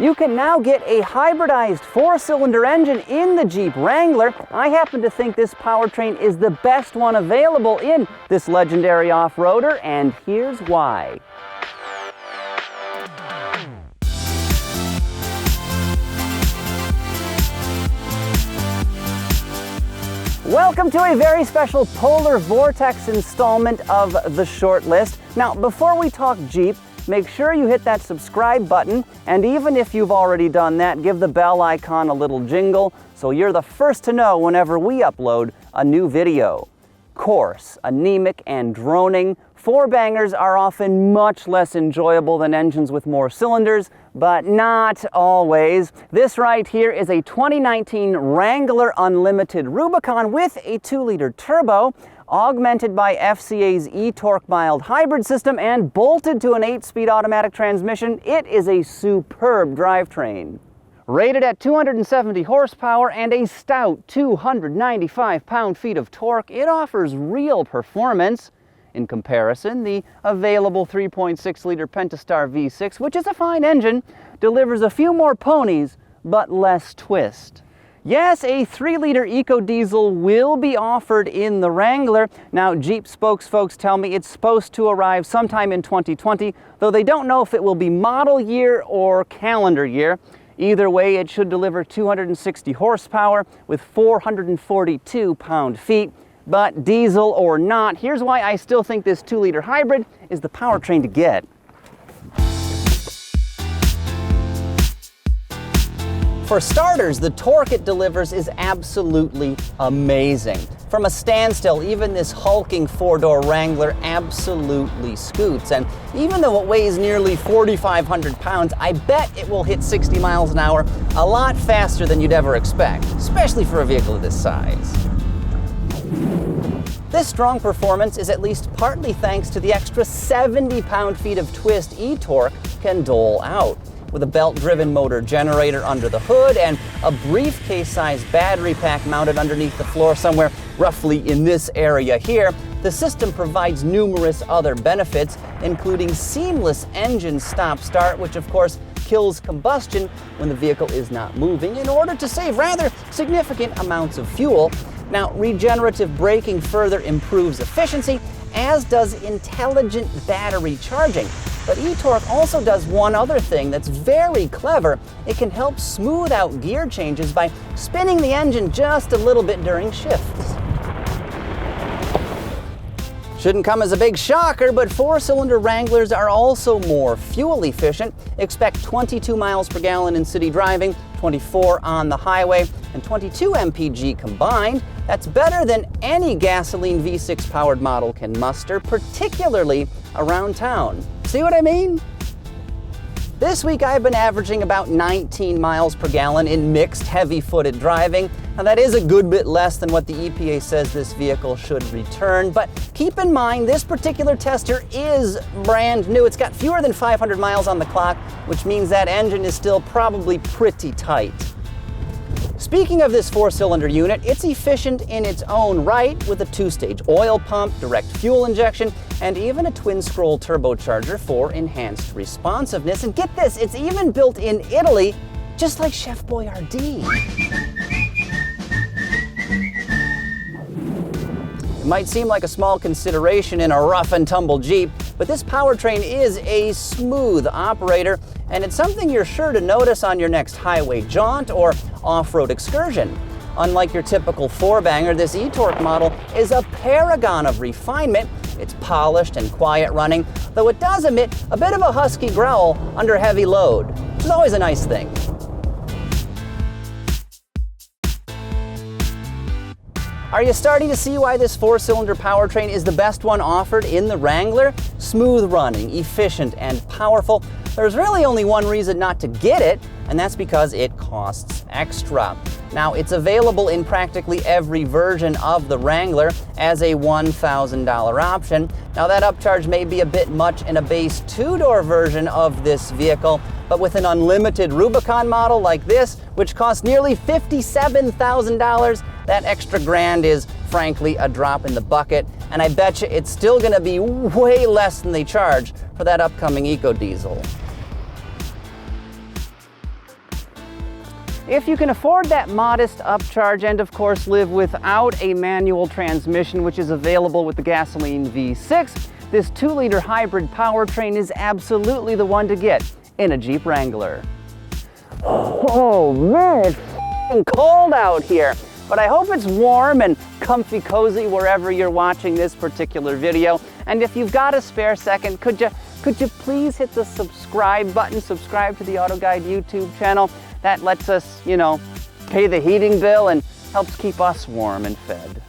You can now get a hybridized 4-cylinder engine in the Jeep Wrangler. I happen to think this powertrain is the best one available in this legendary off-roader, and here's why. Welcome to a very special Polar Vortex installment of The Short List. Now, before we talk Jeep, make sure you hit that subscribe button, and even if you've already done that, give the bell icon a little jingle so you're the first to know whenever we upload a new video. Coarse, anemic, and droning, four-bangers are often much less enjoyable than engines with more cylinders, but not always. This right here is a 2019 Wrangler Unlimited Rubicon with a 2-liter turbo, augmented by FCA's eTorque mild hybrid system and bolted to an 8-speed automatic transmission. It is a superb drivetrain. Rated at 270 horsepower and a stout 295 pound-feet of torque, it offers real performance. In comparison, the available 3.6-liter Pentastar V6, which is a fine engine, delivers a few more ponies, but less twist. Yes, a 3-liter EcoDiesel will be offered in the Wrangler. Now, Jeep spokesfolk tell me it's supposed to arrive sometime in 2020, though they don't know if it will be model year or calendar year. Either way, it should deliver 260 horsepower with 442 pound-feet. But diesel or not, here's why I still think this 2-liter hybrid is the powertrain to get. For starters, the torque it delivers is absolutely amazing. From a standstill, even this hulking 4-door Wrangler absolutely scoots. And even though it weighs nearly 4,500 pounds, I bet it will hit 60 miles an hour a lot faster than you'd ever expect, especially for a vehicle of this size. This strong performance is at least partly thanks to the extra 70 pound-feet of twist eTorque can dole out. With a belt-driven motor generator under the hood and a briefcase-sized battery pack mounted underneath the floor somewhere roughly in this area here, the system provides numerous other benefits, including seamless engine stop-start, which of course kills combustion when the vehicle is not moving in order to save rather significant amounts of fuel. Now, regenerative braking further improves efficiency, as does intelligent battery charging. But eTorque also does one other thing that's very clever. It can help smooth out gear changes by spinning the engine just a little bit during shifts. Shouldn't come as a big shocker, but 4-cylinder Wranglers are also more fuel efficient. Expect 22 miles per gallon in city driving, 24 on the highway, and 22 mpg combined. That's better than any gasoline V6 powered model can muster, particularly around town. See what I mean? This week I've been averaging about 19 miles per gallon in mixed heavy-footed driving. Now that is a good bit less than what the EPA says this vehicle should return, but keep in mind this particular tester is brand new. It's got fewer than 500 miles on the clock, which means that engine is still probably pretty tight. Speaking of this 4-cylinder unit, it's efficient in its own right with a 2-stage oil pump, direct fuel injection, and even a twin-scroll turbocharger for enhanced responsiveness. And get this, it's even built in Italy, just like Chef Boyardee. It might seem like a small consideration in a rough and tumble Jeep, but this powertrain is a smooth operator, and it's something you're sure to notice on your next highway jaunt or off-road excursion. Unlike your typical 4-banger, this eTorque model is a Paragon of Refinement. It's polished and quiet running, though it does emit a bit of a husky growl under heavy load, which is always a nice thing. Are you starting to see why this 4-cylinder powertrain is the best one offered in the Wrangler? Smooth running, efficient, and powerful. There's really only one reason not to get it, and that's because it costs extra. Now, it's available in practically every version of the Wrangler as a $1,000 option. Now, that upcharge may be a bit much in a base 2-door version of this vehicle, but with an unlimited Rubicon model like this, which costs nearly $57,000, that extra grand is frankly a drop in the bucket, and I bet you it's still going to be way less than they charge for that upcoming EcoDiesel. If you can afford that modest upcharge and of course live without a manual transmission, which is available with the gasoline V6, this 2-liter hybrid powertrain is absolutely the one to get in a Jeep Wrangler. Oh man, it's f***ing cold out here, but I hope it's warm and comfy cozy wherever you're watching this particular video. And if you've got a spare second, could you please hit the subscribe button, subscribe to the AutoGuide YouTube channel. That lets us, pay the heating bill and helps keep us warm and fed.